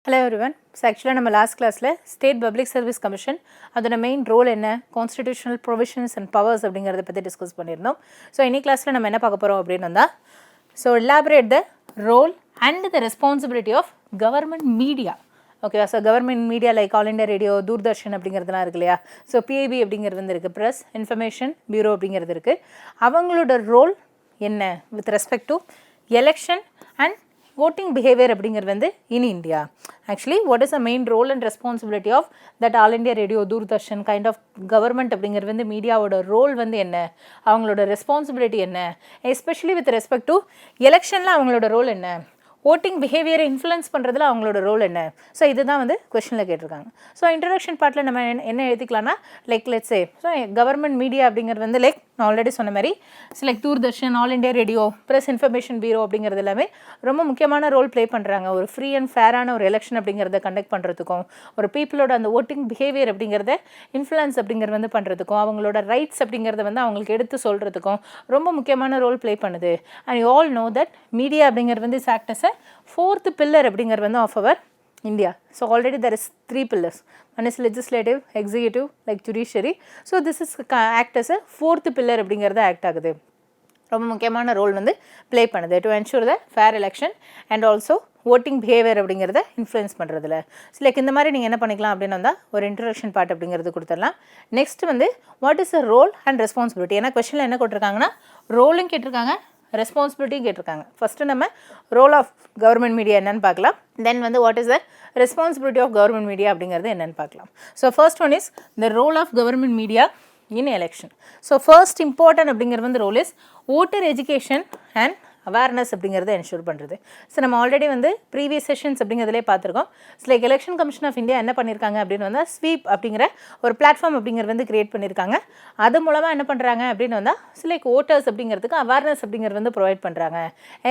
Hello everyone. So actually நம்ம last classல State Public Service Commission அதோட main role என்ன, constitutional provisions and powers அப்படிங்கறத பத்தி டிஸ்கஸ் பண்ணிருந்தோம். So இன்னைக்கு கிளாஸ்ல நம்ம என்ன பார்க்க போறோம் அப்படினா so elaborate the role and the responsibility of government media. Okay, so government media like All India Radio, Doordarshan அப்படிங்கறதெல்லாம் இருக்கு இல்லையா. So PIB அப்படிங்கிறது வந்து இருக்கு, Press Information Bureau அப்படிங்கிறது இருக்கு. அவங்களோட ரோல் என்ன with respect to election and voting behavior அப்படிங்கிறது வந்து in India. Actually, what is the main role and responsibility of that All India Radio, Doordarshan kind of government அப்படிங்கிறது வந்து மீடியாவோட ரோல் வந்து என்ன, அவங்களோட ரெஸ்பான்சிபிலிட்டி என்ன, எஸ்பெஷலி வித் ரெஸ்பெக்ட் டு எலெக்ஷனில் அவங்களோட ரோல் என்ன, ஓட்டிங் பிஹேவியரை இன்ஃப்ளூயன்ஸ் பண்ணுறதுல அவங்களோட ரோல் என்ன. ஸோ இதுதான் வந்து கொஸ்டினில் கேட்டிருக்காங்க. ஸோ இன்ட்ரடக்ஷன் பார்ட்டில் நம்ம என்ன எழுதிக்கலாம்னா like let's say so government media அப்படிங்கிறது வந்து லைக் நான் ஆல்ரெடி சொன்ன மாதிரி like Doordarshan, all India radio, press information bureau அப்படிங்கிறது எல்லாமே ரொம்ப முக்கியமான ரோல் ப்ளே பண்ணுறாங்க. ஒரு ஃப்ரீ அண்ட் ஃபேரான ஒரு எலெக்ஷன் அப்படிங்கிறத கண்டக்ட் பண்ணுறதுக்கும், ஒரு பீப்புளோட அந்த ஓட்டிங் பிஹேவியர் அப்படிங்கிறத இன்ஃப்ளூயன்ஸ் அப்படிங்கிறது வந்து பண்ணுறதுக்கும், அவங்களோட ரைட்ஸ் அப்படிங்கிறத வந்து அவங்களுக்கு எடுத்து சொல்கிறதுக்கும் ரொம்ப முக்கியமான ரோல் ப்ளே பண்ணுது. And you all know that media அப்படிங்கிறது வந்து act as a fourth pillar அப்படிங்கிறது வந்து of our India. So already there is 3 pillars. One is legislative, executive, like judiciary. So this is act as a fourth pillar அப்படிங்கிறது ஆக்ட் ஆகுது. ரொம்ப முக்கியமான role வந்து ப்ளே பண்ணுது to ensure the fair election and also voting behaviour அப்படிங்கிறத influence பண்ணுறதுல. So like இந்த மாதிரி நீங்கள் என்ன பண்ணிக்கலாம் அப்படின்னு வந்தால் ஒரு இன்ட்ரடக்ஷன் பார்ட் அப்படிங்கிறது கொடுத்துடலாம். நெக்ஸ்ட் வந்து what is a role and responsibility. ஏன்னா கொஸ்டினில் என்ன கொடுத்துருக்காங்கன்னா ரோலும் கேட்டிருக்காங்க, ரெஸ்பான்சிபிலிட்டியும் கேட்டிருக்காங்க. ஃபஸ்ட்டு நம்ம ரோல் ஆஃப் கவர்மெண்ட் மீடியா என்னன்னு பார்க்கலாம். தென் வந்து what is the responsibility of government media அப்படிங்கிறது என்னென்னு பார்க்கலாம். So first one is the role of government media in election. So first important அப்படிங்கிறது வந்து role is voter education and awareness அப்படிங்கிறத ensure பண்ணுறது. ஸோ நம்ம ஆல்ரெடி வந்து ப்ரீவியஸ் செஷன்ஸ் அப்படிங்கிறதுலே பார்த்துருக்கோம். So like election commission of India என்ன பண்ணியிருக்காங்க அப்படின்னு வந்தால் ஸ்வீப் அப்படிங்கிற ஒரு பிளாட்ஃபார்ம் அப்படிங்கிறது வந்து கிரியேட் பண்ணியிருக்காங்க. அது மூலமாக என்ன பண்ணுறாங்க அப்படின்னு வந்தால் ஸோ லைக் ஓட்டர்ஸ் அப்படிங்கிறதுக்கு அவேர்னஸ் அப்படிங்கிறது வந்து ப்ரொவைட் பண்ணுறாங்க.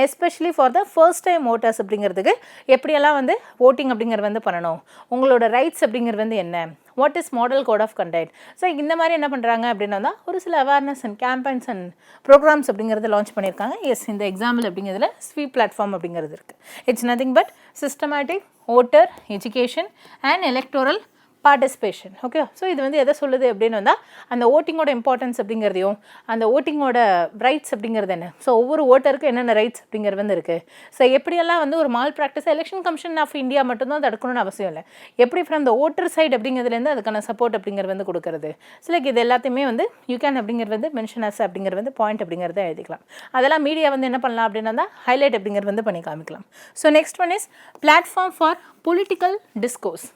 Especially for the first time voters அப்படிங்கிறதுக்கு எப்படியெல்லாம் வந்து ஓட்டிங் அப்படிங்கிறது வந்து பண்ணணும், உங்களோட ரைட்ஸ் அப்படிங்கிறது வந்து என்ன, what is model code of conduct. So இந்த மாதிரி என்ன பண்ணுறாங்க அப்படின்னா ஒரு சில awareness and campaigns and programmes அப்படிங்கிறத லான்ச் பண்ணியிருக்காங்க. எஸ், இந்த எக்ஸாம்பிள் அப்படிங்கிறதுல ஸ்வீப் பிளாட்ஃபார்ம் அப்படிங்கிறது இருக்குது. It's nothing but systematic voter education and electoral participation. Okay, so இது வந்து எதை சொல்லுது அப்படின்னு வந்தால் அந்த ஓட்டிங்கோட இம்பார்ட்டன்ஸ் அப்படிங்கிறதையும் அந்த ஓட்டிங்கோட ரைட்ஸ் அப்படிங்கிறது என்ன, ஸோ ஒவ்வொரு ஓட்டருக்கும் என்னென்ன ரைட்ஸ் அப்படிங்கிறது வந்து இருக்குது. ஸோ எப்படியெல்லாம் வந்து ஒரு malpractice election commission of India மட்டும்தான் தடுக்கணும்னு அவசியம் இல்லை, எப்படி ஃப்ரம் த ஓட்டர் சைடு அப்படிங்கிறதுலேருந்து அதுக்கான சப்போர்ட் அப்படிங்கிறது வந்து கொடுக்குறது. ஸோ லைக் இது எல்லாத்தையுமே வந்து யூ கேன் அப்படிங்கிறது வந்து மென்ஷன் அஸ் அப்படிங்கிறது வந்து பாயிண்ட் அப்படிங்கிறத எழுதிக்கலாம். அதெல்லாம் மீடியா வந்து என்ன பண்ணலாம் அப்படின்னா ஹைலைட் அப்படிங்கிறது வந்து பண்ணி காமிக்கலாம். So next one is platform for political discourse.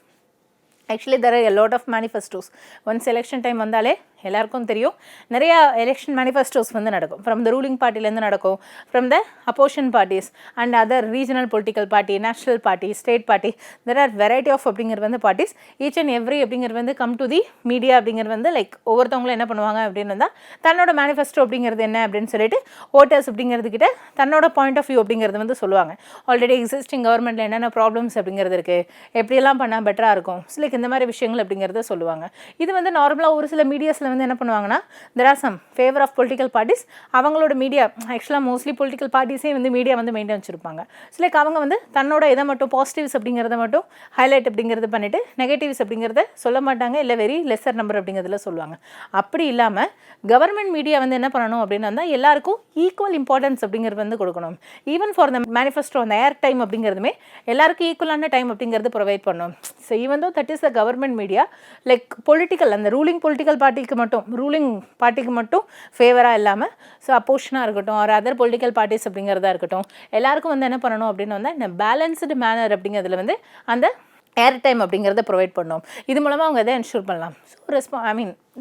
Actually there are a lot of manifestos. Once election time வந்தாலே எல்லாருக்கும் தெரியும் நிறையா எலெக்ஷன் மேனிஃபெஸ்டோஸ் வந்து நடக்கும். ஃப்ரம் த ரூலிங் பார்ட்டிலேருந்து நடக்கும், from the opposition parties and other regional political party, national party, state party, there are variety of அப்படிங்கிறது வந்து பார்ட்டிஸ். ஈச் அண்ட் எவ்ரி அப்படிங்கிறது வந்து கம் டு தி மீடியா அப்படிங்கிறது வந்து லைக் ஒவ்வொருத்தவங்களும் என்ன பண்ணுவாங்க அப்படின்னு வந்தால் தன்னோட மேனிஃபெஸ்டோ அப்படிங்கிறது என்ன அப்படின்னு சொல்லிட்டு ஓட்டர்ஸ் அப்படிங்கிறது கிட்ட தன்னோட பாயிண்ட் ஆஃப் வியூ அப்படிங்கிறது வந்து சொல்லுவாங்க. ஆல்ரெடி எக்ஸிஸ்டிங் கவர்மெண்ட்டில் என்னென்ன ப்ராப்ளம்ஸ் அப்படிங்கிறது இருக்குது, எப்படியெல்லாம் பண்ணால் பெட்டராக இருக்கும், ஸோ லைக் இந்த மாதிரி விஷயங்கள் அப்படிங்கிறத சொல்லுவாங்க. இது வந்து நார்மலாக ஒரு சில மீடியாஸில் வந்து என்ன பண்ணுவாங்கன்னா there are some favor of political parties, அவங்களோட மீடியா ஆக்சுவலாக மோஸ்ட்லி பொலிட்டிக்கல் பார்ட்டிஸே வந்து மீடியா வந்து மெயின்டைன் வச்சுருப்பாங்க. ஸோ லைக் அவங்க வந்து தன்னோட இதை மட்டும் பாசிட்டிவ்ஸ் அப்படிங்கிறத மட்டும் ஹைலைட் அப்படிங்கிறது பண்ணிவிட்டு நெகட்டிவ்ஸ் அப்படிங்கிறத சொல்ல மாட்டாங்க, இல்லை வெரி லெஸர் நம்பர் அப்படிங்கிறதுல சொல்லுவாங்க. அப்படி இல்லாமல் கவர்மெண்ட் மீடியா வந்து என்ன பண்ணணும் அப்படின்னு வந்தால் எல்லாருக்கும் ஈக்குவல் இம்பார்ட்டன்ஸ் அப்படிங்கிறது வந்து கொடுக்கணும். ஈவன் ஃபார் த மேனிஃபெஸ்டோ அந்த ஏர் டைம் அப்படிங்கிறதுமே எல்லாருக்கும் ஈக்குவலான டைம் அப்படிங்கிறது ப்ரொவைட் பண்ணணும். So even though that is the government media like political அந்த ரூலிங் பொலிட்டிக்கல் பார்ட்டிக்கு மட்டும் ஃபேவராக இல்லாமல் ஸோ அப்போஷனாக இருக்கட்டும் ஒரு அதர் பொலிட்டிக்கல் பார்ட்டிஸ் அப்படிங்கிறதா இருக்கட்டும் எல்லாருக்கும் வந்து என்ன பண்ணணும் அப்படின்னு வந்தால் இந்த பேலன்ஸ்டு மேனர் அப்படிங்கிறதுல வந்து அந்த ஏர் டைம் அப்படிங்கிறத ப்ரொவைட் பண்ணணும். இது மூலமாக அவங்க எதை என்ஷூர் பண்ணலாம். So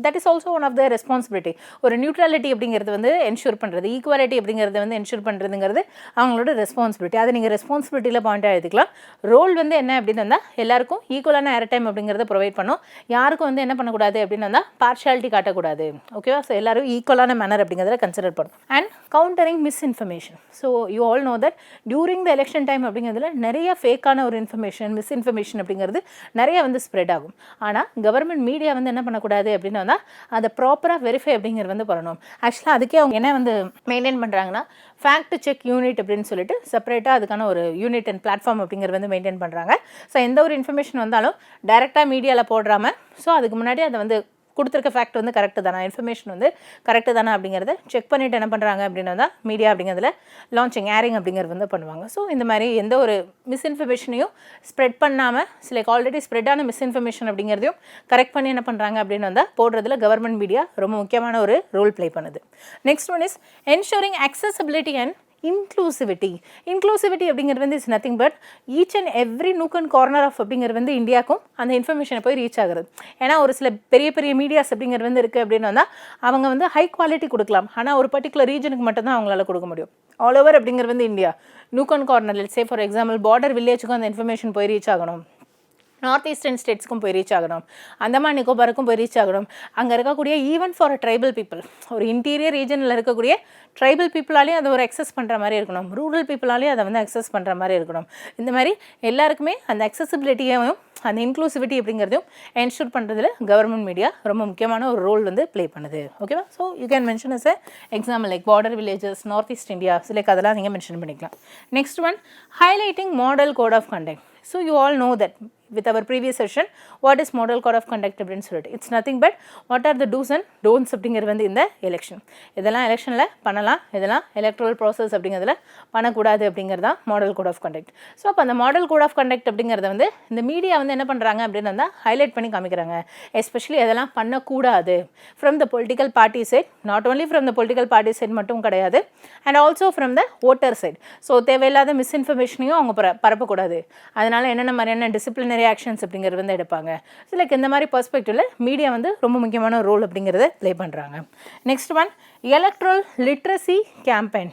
that is also one of the responsibility. ஒரு நியூட்ரலிட்டி அப்படிங்கிறது வந்து என்ஷூர் பண்ணுறது, ஈக்குவாலிட்டி அப்படிங்கிறது வந்து என்ஷூர் பண்ணுறதுங்கிறது அவங்களோட ரெஸ்பான்சிபிலிட்டி. அதை நீங்கள் ரெஸ்பான்சிபிலிட்டியில் பாயிண்ட்டாக எழுதிக்கலாம். ரோல் வந்து என்ன அப்படின்னு வந்தால் எல்லாருக்கும் ஈக்குவலான ஏர் டைம் அப்படிங்கிறத ப்ரொவைட் பண்ணும். யாருக்கும் வந்து என்ன பண்ணக்கூடாது அப்படின்னு வந்தால் பார்ஷியாலிட்டி காட்டக்கூடாது. ஓகேவா? ஸோ எல்லாரும் ஈக்குவலான மேனர் அப்படிங்கிறத கன்சிடர் பண்ணும். And countering misinformation. So you all know that during the election time அப்படிங்கிறதுல நிறைய ஃபேக்கான ஒரு இன்ஃபர்மேஷன், மிஸ்இன்ஃபர்மேஷன் அப்படிங்கிறது நிறைய வந்து ஸ்ப்ரெட் ஆகும். ஆனால் கவர்மெண்ட் மீடியா வந்து என்ன பண்ணக்கூடாது அப்படின்னு வந்தால் அதை ப்ராப்பராக வெரிஃபை அப்படிங்கிறது வந்து பண்ணணும். ஆக்சுவலாக அதுக்கே அவங்க என்ன வந்து மெயின்டைன் பண்ணுறாங்கன்னா ஃபேக்ட் செக் யூனிட் அப்படின்னு சொல்லிட்டு செப்பரேட்டாக அதுக்கான ஒரு யூனிட் அண்ட் பிளாட்ஃபார்ம் அப்படிங்கிறது வந்து மெயின்டைன் பண்ணுறாங்க. ஸோ எந்த ஒரு இன்ஃபர்மேஷன் வந்தாலும் டைரெக்டாக மீடியாவில் போடாமல் ஸோ அதுக்கு முன்னாடி அதை வந்து கொடுத்துருக்க ஃபேக்ட் வந்து கரெக்டு தானே, இன்ஃபர்மேஷன் வந்து கரெக்டு தானே அப்படிங்கிறத செக் பண்ணிவிட்டு என்ன பண்ணுறாங்க அப்படின்னு தான் மீடியா அப்படிங்கிறதுல லான்ச்சிங், ஏரிங் அப்படிங்கிறது வந்து பண்ணுவாங்க. ஸோ இந்த மாதிரி எந்த ஒரு மிஸ்இன்ஃபர்மேஷனையும் ஸ்ப்ரெட் பண்ணாமல் சில ஆல்ரெடி ஸ்ப்ரெட்டான மிஸ்இன்ஃபர்மேஷன் அப்படிங்கிறதையும் கரெக்ட் பண்ணி என்ன பண்ணுறாங்க அப்படின்னு வந்தால் போடுறதுல கவர்மெண்ட் மீடியா ரொம்ப முக்கியமான ஒரு ரோல் ப்ளே பண்ணுது. Next one is ensuring accessibility and inclusivity. Inclusivity அப்படிங்கிறது வந்து it's nothing but each and every nook and corner of அப்படிங்கிறது வந்து இந்தியாவுக்கும் அந்த இன்ஃபர்மேஷனை போய் ரீச் ஆகுறது. ஏன்னா ஒரு சில பெரிய பெரிய மீடியாஸ் அப்படிங்கிறது வந்து இருக்குது அப்படின்னு வந்தால் அவங்க வந்து ஹை குவாலிட்டி கொடுக்கலாம், ஆனால் ஒரு பர்டிகுலர் ரீஜனுக்கு மட்டும்தான் அவங்களால கொடுக்க முடியும். ஆல் ஓவர் அப்படிங்கிறது வந்து India nook and corner, say for example border வில்லேஜுக்கும் அந்த இன்ஃபர்மேஷன் போய் ரீச் ஆகணும், நார்த் ஈஸ்டர்ன் ஸ்டேட்ஸ்க்கும் போய் ரீச் ஆகணும், அந்தமான் நிக்கோபாருக்கும் போய் ரீச் ஆகணும், அங்கே இருக்கக்கூடிய ஈவன் ஃபார் ட்ரைபல் பீப்புள், ஒரு இன்டீரியர் ரீஜனில் இருக்கக்கூடிய ட்ரைபல் பீப்புளாலேயும் அதை ஒரு அக்சஸ் பண்ணுற மாதிரி இருக்கணும், ரூரல் பீப்புளாலேயும் அதை வந்து அக்சஸ் பண்ணுற மாதிரி இருக்கணும். இந்த மாதிரி எல்லாருக்குமே அந்த அக்சசிபிலிட்டியையும் அந்த இன்க்ளூசிவிட்டி அப்படிங்கிறதையும் என்ஷூர் பண்ணுறதுல கவர்மெண்ட் மீடியா ரொம்ப முக்கியமான ஒரு ரோல் வந்து ப்ளே பண்ணுது. ஓகேவா? So you can mention as example like border villages, north east India, like அதெல்லாம் நீங்கள் மென்ஷன் பண்ணிக்கலாம். Next one, highlighting model code of conduct. So you all know that with our previous session what is model code of conduct அப்படின்னு சொல்லிட்டு it's nothing but what are the do's and don'ts அப்படிங்கிறது வந்து இந்த election. இதெல்லாம் எலெக்ஷனில் பண்ணலாம், இதெல்லாம் electoral process அப்படிங்கிறதுல பண்ணக்கூடாது அப்படிங்கிறது தான் model code of conduct. So அப்போ அந்த மாடல் கோட் ஆஃப் கண்டக்ட் அப்படிங்கிறத வந்து இந்த மீடியா வந்து என்ன பண்ணுறாங்க அப்படின்னு வந்தால் ஹைலைட் பண்ணி காமிக்கிறாங்க. எஸ்பெஷலி அதெல்லாம் பண்ணக்கூடாது from the political party side, not only from the political party side மட்டும் கிடையாது, and also from the voter side. So தேவையில்லாத மிஸ்இன்ஃபர்மேஷனையும் அவங்க பரப்பக்கூடாது. அதனால் என்னென்ன மாதிரியான டிசிப்ளினரி ஆக்ஷன்ஸ் அப்படிங்கிறது வந்து எடுப்பாங்க. ஸோ லைக் இந்த மாதிரி பர்ஸ்பெக்டிவில் மீடியா வந்து ரொம்ப முக்கியமான ரோல் அப்படிங்கிறத ப்ளே பண்ணுறாங்க. Next one, electoral literacy campaign.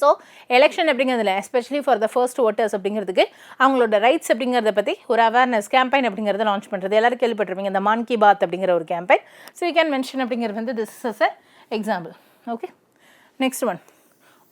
So election அப்படிங்கிறதுல especially for the first voters அப்படிங்கிறதுக்கு அவங்களோட ரைட்ஸ் அப்படிங்கிறத பற்றி ஒரு அவேர்னஸ் கேம்பெயின் அப்படிங்கிறத லான்ச் பண்ணுறது. எல்லாரும் கேள்விப்பட்டிருப்பீங்க இந்த மான் கி பாத் அப்படிங்கிற ஒரு campaign. So you can mention அப்படிங்கிறது வந்து this is a example. Okay, next one,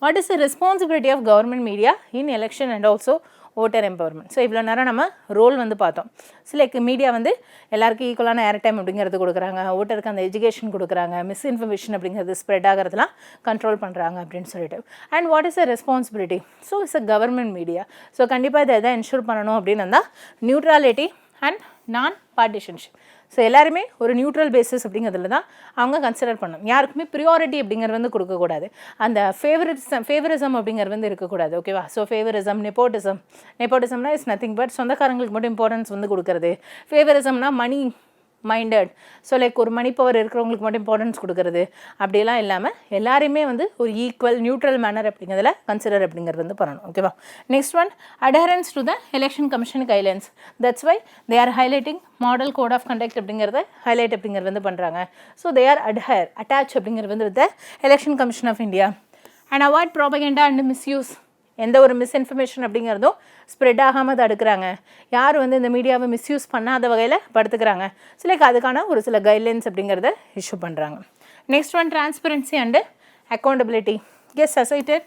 what is the responsibility of government media in election and also voter empowerment. So இவ்வளோ நேரம் நம்ம ரோல் வந்து பார்த்தோம். ஸோ லைக் மீடியா வந்து எல்லாருக்கும் ஈக்குவலான ஏர் டைம் அப்படிங்கிறது கொடுக்குறாங்க, ஓட்டருக்கு அந்த எஜுகேஷன் கொடுக்குறாங்க, மிஸ்இன்ஃபர்மேஷன் அப்படிங்கிறது ஸ்ப்ரெட் ஆகிறதுலாம் கண்ட்ரோல் பண்ணுறாங்க அப்படின்னு சொல்லிட்டு. And what is a responsibility? So it's a government media. So கண்டிப்பாக இதை எதை என்ஷூர் பண்ணணும் அப்படின்னு வந்தால் நியூட்ராலிட்டி அண்ட் நான் பார்ட்டிஷன்ஷிப். ஸோ எல்லாருமே ஒரு நியூட்ரல் பேசிஸ் அப்படிங்கிறதுல தான் அவங்க கன்சிடர் பண்ணணும். யாருக்குமே ப்ரியாரிட்டி அப்படிங்கிறது வந்து கொடுக்கக்கூடாது, அந்த ஃபேவரிசம் அப்படிங்கிறது வந்து இருக்கக்கூடாது. ஓகேவா? ஸோ ஃபேவரிசம், நெப்போட்டிசம்னா இஸ் நத்திங் பட் சொந்தக்காரங்களுக்கு மட்டும் இம்பார்ட்டன்ஸ் வந்து கொடுக்குறது. ஃபேவரிசம்னா மணி மைண்டட், ஸோ லைக் ஒரு மணி பவர் இருக்கிறவங்களுக்கு மட்டும் இம்பார்ட்டன்ஸ் கொடுக்குறது, அப்படியெல்லாம் இல்லாமல் எல்லாருமே வந்து ஒரு ஈக்குவல் நியூட்ரல் மேனர் அப்படிங்கிறதுல கன்சிடர் அப்படிங்கிறது வந்து பண்ணணும். ஓகேவா? Next one, adherence to the election commission guidelines. That's why they are highlighting model code of conduct அப்படிங்கிறத ஹைலைட் அப்படிங்கிறது வந்து பண்ணுறாங்க. ஸோ தே ஆர் அட்டாச் அப்படிங்கிறது வந்து with the election commission of India and avoid propaganda and misuse. எந்த ஒரு misinformation அப்படிங்கிறதும் spread ஆகாமல் தடுக்கிறாங்க. யார் வந்து இந்த மீடியாவை மிஸ்யூஸ் பண்ணாத வகையில் படுத்துக்கிறாங்க. ஸோ லைக் அதுக்கான ஒரு சில கைட்லைன்ஸ் அப்படிங்கிறத இஷ்யூ பண்ணுறாங்க. Next one, transparency and accountability. As cited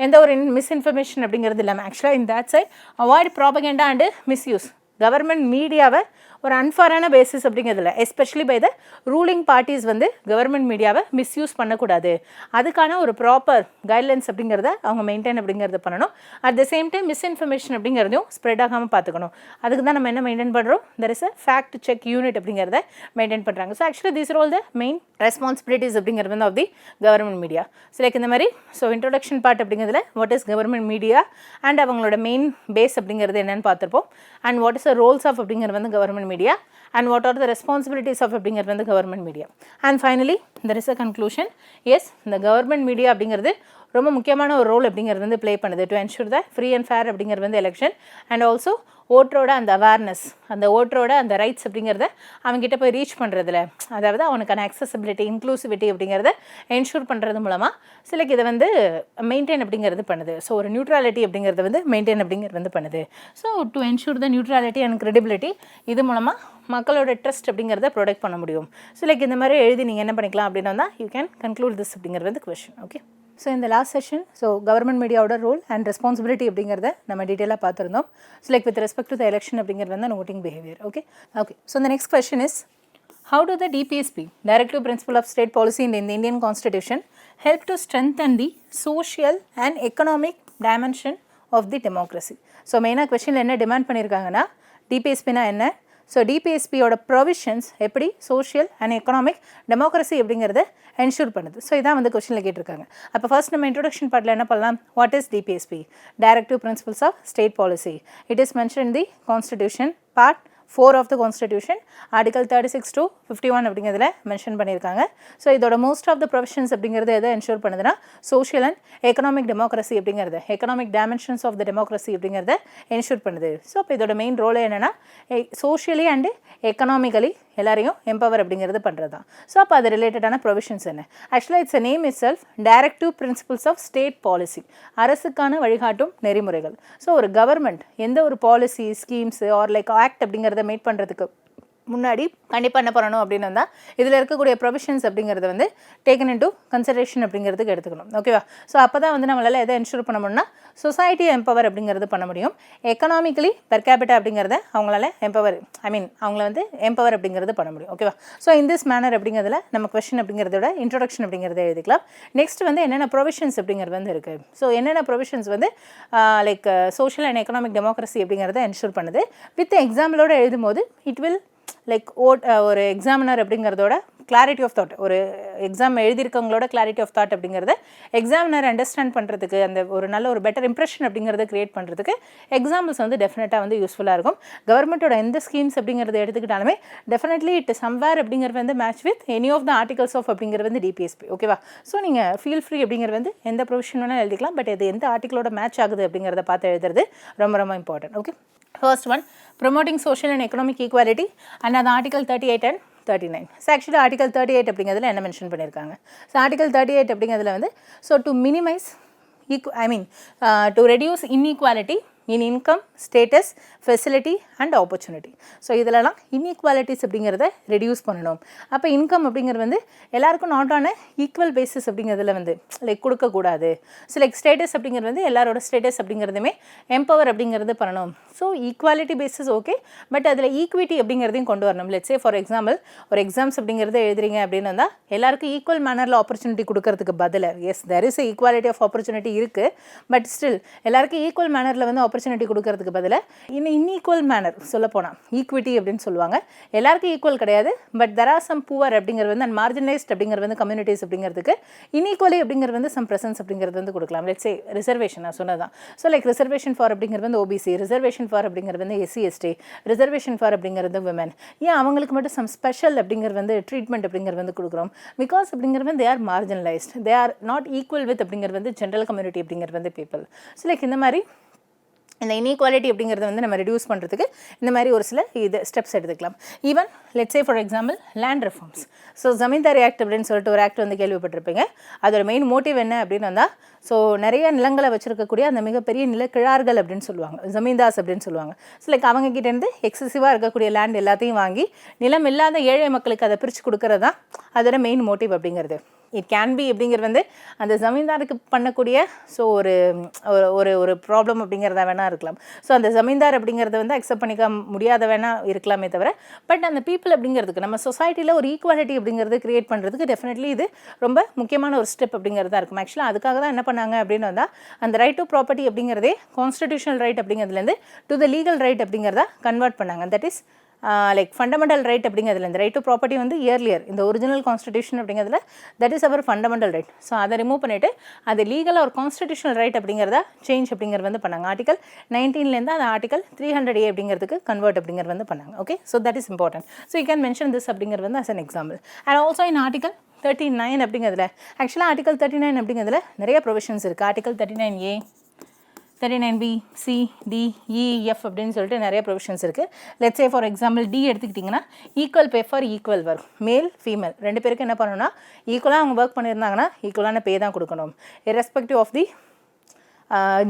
எந்த ஒரு மிஸ்இன்ஃபர்மேஷன் அப்படிங்கிறது இல்லாமல் ஆக்சுவலாக in that side avoid propaganda and misuse. Government மீடியாவை ஒரு அன்ஃபேரான பேசிஸ் அப்படிங்கிறதுல especially by the ruling parties வந்து கவர்மெண்ட் மீடியாவை மிஸ்யூஸ் பண்ணக்கூடாது. அதுக்கான ஒரு ப்ராப்பர் கைட்லைன்ஸ் அப்படிங்கிறத அவங்க மெயின்டைன் அப்படிங்கிறத பண்ணணும். At the same time misinformation அப்படிங்கிறதையும் ஸ்ப்ரெட் ஆகாமல் பார்த்துக்கணும். அதுக்கு தான் நம்ம என்ன மெயின்டைன் பண்ணுறோம், there is a fact check unit அப்படிங்கிறத மெயின்டைன் பண்ணுறாங்க. So actually these are all the main responsibilities அப்படிங்கிறது வந்து of the government media. So like இந்த மாதிரி ஸோ இன்ட்ரோடக்ஷன் பார்ட் அப்படிங்கிறதுல what is government media and அவங்களோட மெயின் பேஸ் அப்படிங்கிறது என்னென்னு பார்த்துருப்போம். And what is the roles of அப்படிங்கிறது வந்து government media and what are the responsibilities of அப்படிங்கிறது வந்து government media. And finally there is a conclusion. Yes, the government media அப்படிங்கிறது ரொம்ப முக்கியமான ஒரு ரோல் அப்படிங்கிறது வந்து ப்ளே பண்ணுது to ensure the free and fair அப்படிங்கிறது வந்து எலெக்ஷன் அண்ட் ஆல்சோ ஓட்டரோட அந்த அவேர்னஸ், அந்த ஓட்டரோட அந்த ரைட்ஸ் அப்படிங்கிறத அவங்ககிட்ட போய் ரீச் பண்ணுறதுல, அதாவது அவனுக்கான அக்சசபிலிட்டி, இன்க்ளூசிவிட்டி அப்படிங்கிறத என்ஷூர் பண்ணுறது மூலமாக சிலக்கு இதை வந்து மெயின்டைன் அப்படிங்கிறது பண்ணுது. ஸோ ஒரு நியூட்ராலிட்டி அப்படிங்கிறது வந்து மெயின்டைன் அப்படிங்கிறது வந்து பண்ணுது. So to ensure the neutrality and credibility, இது மூலமாக மக்களோட ட்ரஸ்ட் அப்படிங்கிறத ப்ரொடெக்ட் பண்ண முடியும். ஸோ லைக் இந்த மாதிரி எழுதி நீங்கள் என்ன பண்ணிக்கலாம் அப்படின்னா யூ கேன் கன்க்ளூட் திஸ் அப்படிங்கிறது வந்து கொஸ்டின். ஓகே. ஸோ இந்த லாஸ்ட் செஷன் கவர்மெண்ட் மீடியாவோட ரோல் அண்ட் ரெஸ்பான்சிபிலிட்டி அப்படிங்கிறத நம்ம டீட்டெயிலாக பார்த்துருந்தோம். So with respect to the election அப்படிங்கிறது வந்து நோட்டிங் behaviour. Okay. So the next question is, how do the DPSP, Directive Principle of State Policy in the Indian Constitution, help to strengthen the social and economic dimension of the democracy? So மெயினாக கொஸ்டினில் என்ன demand பண்ணியிருக்காங்கன்னா, டிபிஎஸ்பினா என்ன, so டிபிஎஸ்பியோட provisions எப்படி social and economic democracy அப்படிங்கிறத ensure பண்ணுது. So இதான் வந்து கொஸ்டினில் கேட்டிருக்காங்க. அப்போ ஃபர்ஸ்ட் நம்ம இன்ட்ரோடக்ஷன் பார்ட்டில் என்ன பண்ணலாம், what is DPSP, directive principles of state policy. It is mention in the constitution part 4 of the constitution, article 36 to 51 அப்படிங்கிறதுல மென்ஷன் பண்ணியிருக்காங்க. ஸோ இதோட மோஸ்ட் ஆஃப் த ப்ரொவிஷன்ஸ் அப்படிங்கிறது எதை என்ஷூர் பண்ணுதுன்னா, சோஷியல் அண்ட் எக்கனாமிக் டெமோக்ரஸி அப்படிங்கிறது, economic dimensions of the democracy அப்படிங்கிறத ensure பண்ணுது. So இப்போ இதோட மெயின் ரோல் என்னென்னா, சோஷியலி அண்டு எக்கனாமிக்கலி எல்லாரையும் எம்பவர் அப்படிங்கிறது பண்ணுறது தான். ஸோ அப்போ அது ரிலேட்டடான ப்ரொவிஷன்ஸ் என்ன, ஆக்சுவலாக its name itself directive principles of state policy, அரசுக்கான வழிகாட்டும் நெறிமுறைகள். ஸோ ஒரு கவர்மெண்ட் எந்த ஒரு policy schemes or like act அப்படிங்கிறத மேட் பண்ணுறதுக்கு முன்னாடி கண்டிப்பாக என்ன பண்ணணும் அப்படின்னு வந்தால், இதில் இருக்கக்கூடிய ப்ரொவிஷன்ஸ் அப்படிங்கிறது வந்து டேக்கன் இன்டு கன்சிடரேஷன் அப்படிங்கிறதுக்கு எடுத்துக்கணும். ஓகேவா. ஸோ அப்போ தான் வந்து நம்மளால் எதை என்ஷூர் பண்ண முடியும்னா, சொசைட்டியை எம்பவர் அப்படிங்கிறது பண்ண முடியும். எக்கனாமிக்கலி பெர் கேபிட்டா அப்படிங்கிறத அவங்களால அவங்கள வந்து எம்பவர் அப்படிங்கிறது பண்ண முடியும். ஓகேவா. ஸோ இன் திஸ் மேனர் அப்படிங்கிறதுல நம்ம கொஸ்டின் அப்படிங்கிறதோட இன்ட்ரோடக்ஷன் அப்படிங்கிறத எழுதிக்கலாம். நெக்ஸ்ட் வந்து என்னென்ன ப்ரொவிஷன்ஸ் அப்படிங்கிறது வந்து இருக்குது. ஸோ என்னென்ன ப்ரொவிஷன்ஸ் வந்து like social and economic democracy அப்படிங்கிறத என்ஷூர் பண்ணுது. வித் எக்ஸாம்பிளோட எழுதும் போது இட் வில் லைக் ஒரு எக்ஸாமினர் அப்படிங்கிறதோட கிளாரிட்டி ஆஃப் தாட், ஒரு எக்ஸாம் எழுதியிருக்கவங்களோட கிளாரிட்டி ஆஃப் தாட் அப்படிங்கிறத எக்ஸாமினர் அண்டர்ஸ்டாண்ட் பண்ணுறதுக்கு, அந்த ஒரு நல்ல ஒரு பெட்டர் இம்ப்ரெஷன் அப்படிங்கிறத கிரியேட் பண்ணுறதுக்கு எக்ஸாம்பிள்ஸ் வந்து டெஃபினட்டாக வந்து யூஸ்ஃபுல்லாக இருக்கும். கவர்மெண்ட்டோட எந்த ஸ்கீம்ஸ் அப்படிங்கிறத எடுத்துக்கிட்டாலுமே டெஃபினெட்லி இட் சம்வேர் அப்படிங்கிறது வந்து match with any of the articles of அப்படிங்கிறது வந்து டிபிஎஸ்பி. ஓகேவா. ஸோ நீங்கள் ஃபீல் ஃப்ரீ அப்படிங்கிறது வந்து எந்த ப்ரொவிஷன் வேணால் எழுதிக்கலாம், பட் இது எந்த ஆர்டிகளோட மேட்ச் ஆகுது அப்படிங்கிறத பார்த்து எழுதுறது ரொம்ப ரொம்ப important. Okay. First one, promoting social and economic equality, and அது article 38 and 39. So actually article 38 அப்படிங்கிறதுல என்ன மென்ஷன் பண்ணியிருக்காங்க. ஸோ ஆர்டிகல் 38 அப்படிங்கிறதுல வந்து to minimise to reduce inequality in income, status, facility and opportunity. So இதிலலாம் இன்இக்வாலிட்டிஸ் அப்படிங்கிறத reduce பண்ணணும். அப்போ இன்கம் அப்படிங்கிறது வந்து எல்லாருக்கும் நாட் ஆன ஈக்குவல் பேசிஸ் அப்படிங்கிறதுல வந்து லைக் கொடுக்கக்கூடாது. ஸோ லைக் ஸ்டேட்டஸ் அப்படிங்கிறது வந்து எல்லாரோட ஸ்டேட்டஸ் அப்படிங்கிறதுமே எம்பவர் அப்படிங்கிறது பண்ணணும். So equality basis okay, but அதில் ஈக்விட்டி அப்படிங்கிறதையும் கொண்டு வரணும். லெட்ஸ் சே ஃபார் எக்ஸாம்பிள் ஒரு எக்ஸாம்ஸ் அப்படிங்கிறத எழுதுறீங்க அப்படின்னு வந்தால் எல்லாருக்கும் ஈக்குவல் மேனரில் ஆப்பர்ச்சுனிட்டி கொடுக்கறதுக்கு பதிலாக, yes there is equality of opportunity இருக்குது, பட் ஸ்டில் எல்லாருக்கும் ஈக்குவல் மேனரில் வந்து ஆப்பர்ச்சுனிட்டி கொடுக்கறதுக்கு பதிலாக இன்ஈக்குவல் மேனர் சொல்ல போனால் ஈக்விட்டி அப்படின்னு சொல்லுவாங்க. எல்லாருக்கும் ஈக்குவல் கிடையாது, but there are some poor அப்படிங்கிறது வந்து அண்ட் மார்ஜினைஸ்ட் அப்படிங்கிறது வந்து கம்யூனிட்டிஸ் அப்படிங்கிறதுக்கு இன்ஈக்குவலி அப்படிங்கிறது வந்து சம் ப்ரெசன்ஸ் அப்படிங்கிறது வந்து கொடுக்கலாம். லெட்ஸ் சே ரிசர்வேஷன் நான் சொன்னதான். ஸோ லைக் ரிசர்வேஷன் ஃபார் அப்படிங்கிறது வந்து ஓபிசி, ரிசர்வேஷன் ஃபார் அப்படிங்கிறது வந்து எஸ்சி எஸ்டி, ரிசர்வேஷன் ஃபார் அப்படிங்கிறது விமன். ஏன் அவங்களுக்கு மட்டும் சம் ஸ்பெஷல் அப்படிங்கிறது வந்து ட்ரீட்மெண்ட் அப்படிங்கிறது வந்து கொடுக்குறோம். பிகாஸ் அப்படிங்கிறது வந்து they are marginalised, they are not equal with அப்படிங்கிறது வந்து ஜென்ரல் கம்யூனிட்டி அப்படிங்கிறது வந்து பீப்புள். ஸோ லைக் இந்த மாதிரி இந்த இன்இக்வாலிட்டி அப்படிங்கிறத வந்து நம்ம ரெடியூஸ் பண்ணுறதுக்கு இந்த மாதிரி ஒரு சில இது ஸ்டெப்ஸ் எடுத்துக்கலாம். Even let's say for example land reforms. So zamindari act அப்படின்னு சொல்லிட்டு ஒரு ஆக்ட் வந்து கேள்விப்பட்டிருப்பீங்க. அதோட மெயின் மோட்டிவ் என்ன அப்படின்னு வந்தால், ஸோ நிறைய நிலங்களை வச்சுருக்கக்கூடிய அந்த மிகப்பெரிய நிலக்கிழார்கள் அப்படின்னு சொல்லுவாங்க, ஜமீன்தாஸ் அப்படின்னு சொல்லுவாங்க. ஸோ லைக் அவங்ககிட்டேருந்து எக்ஸசிவாக இருக்கக்கூடிய லேண்ட் எல்லாத்தையும் வாங்கி நிலம் இல்லாத ஏழை மக்களுக்கு அதை பிரித்து கொடுக்கறது தான் அதோட மெயின் மோட்டிவ் அப்படிங்கிறது. இட் கேன் பி அப்படிங்கிறது வந்து அந்த ஜமீன்தாருக்கு பண்ணக்கூடிய ஸோ ஒரு ஒரு ஒரு ப்ராப்ளம் அப்படிங்கிறத வேணால் இருக்கலாம். ஸோ அந்த ஜமீன்தார் அப்படிங்கிறத வந்து அக்செப்ட் பண்ணிக்க முடியாத வேணால் இருக்கலாமே தவிர, பட் அந்த பீப்புள் அப்படிங்கிறதுக்கு நம்ம சொசைட்டியில் ஒரு ஈக்குவாலிட்டி அப்படிங்கிறது கிரியேட் பண்ணுறதுக்கு டெஃபினெட்லி இது ரொம்ப முக்கியமான ஒரு ஸ்டெப் அப்படிங்கிறதா இருக்கும். ஆக்சுவலாக அதுக்காக தான் என்ன பண்ணாங்க அப்படின்னு வந்தால், அந்த ரைட் டு ப்ராப்பர்ட்டி அப்படிங்கிறதே கான்ஸ்டிடியூஷனல் ரைட் அப்படிங்கிறதுலேருந்து டு த லீகல் ரைட் அப்படிங்கிறத கன்வெர்ட் பண்ணாங்க. That is like fundamental right அப்படிங்கிறதுல இந்த ரைட் டு ப்ராப்பர்ட்டி வந்து இயர்லியர் இந்த ஒரிஜினல் கான்ஸ்டிடியூஷன் அப்படிங்கிறதுல that is our fundamental right. So அதை ரிமூவ் பண்ணிவிட்டு அது லீகல் ஒரு கான்ஸ்டிடியூஷனல் ரைட் அப்படிங்கிறத சேஞ்ச் அப்படிங்கிறது வந்து பண்ணாங்க. ஆர்டிகல் 19லேருந்து அது ஆர்டிகல் 300A அப்படிங்கிறதுக்கு கன்வெர்ட் அப்படிங்கிறது வந்து பண்ணாங்க. Okay. So that is important. So you can mention this அப்படிங்கிறது வந்து as an example. And also in article 39 அப்படிங்கிறதுல ஆக்சுவலாக ஆர்டிகல் 39 அப்படிங்கிறதுல நிறைய ப்ரொவிஷன்ஸ் இருக்குது. Article 39A, 39B, C, D, E, F அப்படின்னு சொல்லிட்டு நிறைய ப்ரொவிஷன்ஸ் இருக்குது. Let's say for example D எடுத்துக்கிட்டிங்கன்னா, equal pay for equal work, male female ரெண்டு பேருக்கு என்ன பண்ணணும்னா ஈக்குவலாக அவங்க ஒர்க் பண்ணியிருந்தாங்கன்னா ஈக்குவலான பே தான் கொடுக்கணும், இர்ரெஸ்பெக்டிவ் ஆஃப் தி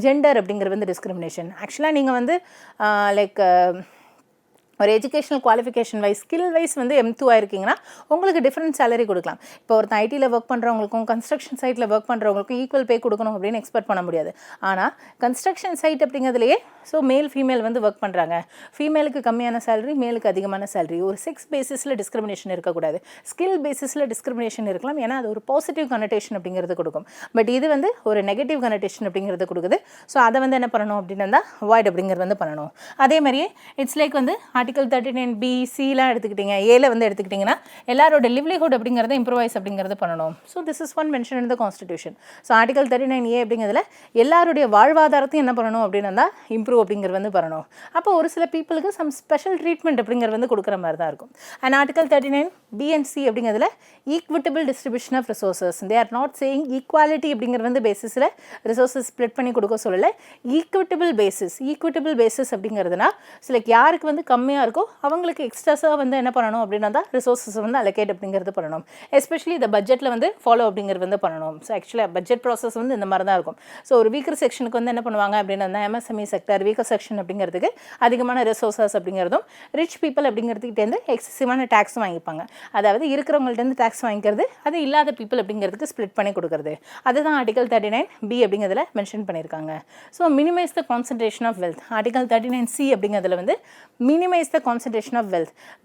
ஜெண்டர் அப்படிங்கிறது வந்து டிஸ்கிரிமினேஷன். ஆக்சுவலாக நீங்கள் வந்து லைக் ஒரு educational qualification wise skill wise வந்து M2 ஆயிருக்கீங்கன்னா உங்களுக்கு டிஃப்ரெண்ட் சேலரி கொடுக்கலாம். இப்போ ஒருத்தன் ஐடியில் ஒர்க் பண்ணுறவங்களுக்கும் கன்ஸ்ட்ரக்ஷன் சைட்டில் ஒர்க் பண்ணுறவங்களுக்கும் ஈக்குவல் பே கொடுக்கணும் அப்படின்னு எக்ஸ்பெக்ட் பண்ண முடியாது. ஆனால் கன்ஸ்ட்ரக்ஷன் சைட் அப்படிங்கிறதுலையே ஸோ மேல் ஃபீமேல் வந்து ஒர்க் பண்ணுறாங்க. ஃபீமேலுக்கு கம்மியான சேலரி, மேலுக்கு அதிகமான சேலரி. ஒரு செக்ஸ் பேசிஸில் டிஸ்கிரிமினேஷன் இருக்கக்கூடாது, ஸ்கில் பேசிஸில் டிஸ்கிரிமினேஷன் இருக்கலாம். ஏன்னா அது ஒரு பாசிட்டிவ் கனெக்டேஷன் அப்படிங்கிறது கொடுக்கும். பட் இது வந்து ஒரு நெகட்டிவ் கனெக்டேஷன் அப்படிங்கிறது கொடுக்குது. ஸோ அதை வந்து என்ன பண்ணணும் அப்படின்னா அவாய்ட் அப்படிங்கிறது வந்து பண்ணணும். அதே மாதிரியே இட்ஸ் லைக் வந்து ஆர்டிகல் 39B சிலாம் எடுத்துக்கிட்டிங்க, ஏல வந்து எடுத்துக்கிட்டிங்கன்னா எல்லாரோட லிவ்லிஹுட் அப்படிங்கிறத இம்ப்ரூவைஸ் அப்படிங்கிறது பண்ணணும். So this is one mention in the constitution. So article 39A அப்படிங்கிறதுல எல்லாருடைய வாழ்வாதாரத்தையும் என்ன பண்ணணும் அப்படின்னா இம்ப்ரூவ் அப்படிங்கிறது வந்து பண்ணணும். அப்போ ஒரு சில பீப்புளுக்கு சம் ஸ்பெஷல் ட்ரீட்மெண்ட் அப்படிங்கிறது வந்து கொடுக்குற மாதிரி தான் இருக்கும். And article 39B and C அப்படிங்கிறதுல equitable distribution of resources. They are not saying equality அப்படிங்கிறது வந்து பேசிஸில் ரிசோர்ஸஸ் ஸ்ப்ளிட் பண்ணி கொடுக்க சொல்லலை. ஈக்விட்டபிள் பேசிஸ் அப்படிங்கிறதுனா சில யாருக்கு வந்து கம்மியாக இருக்கோ அவங்களுக்கு எக்ஸ்ட்ராஸாக வந்து என்ன பண்ணணும் அப்படின்னா தான் ரிசோர்ஸஸ் வந்து அலோகேட் அப்படிங்கிறது பண்ணணும். எஸ்பெஷலி இந்த பட்ஜெட்டில் வந்து ஃபாலோ அப்படிங்கிறது வந்து பண்ணணும். ஸோ ஆக்சுவலாக பட்ஜெட் ப்ராசஸ் வந்து இந்த மாதிரி தான் இருக்கும். ஸோ ஒரு வீக்கர் செக்ஷனுக்கு வந்து என்ன பண்ணுவாங்க அப்படின்னா MSME செக்டர் வீக்கர் செக்ஷன் அப்படிங்கிறதுக்கு அதிகமான ரிசோர்ஸஸ் அப்படிங்கிறதும் ரிச் பீப்புள் அப்படிங்கிறதுக்கிட்டேருந்து எக்ஸசிவான டேக்ஸும் வாங்கிப்பாங்க. அதாவது இருக்கிறவங்கள்ட்டேருந்து டேக்ஸ் வாங்கிக்கிறது, அது இல்லாத பீப்புள் அப்படிங்கிறதுக்கு ஸ்ப்ளிட் பண்ணி கொடுக்குறது. அதுதான் ஆர்டிகல் 39B அப்படிங்கிறதுல மென்ஷன் பண்ணியிருக்காங்க. So minimise the concentration of wealth. Article 39C அப்படிங்கிறதுல வந்து minimise the concentration of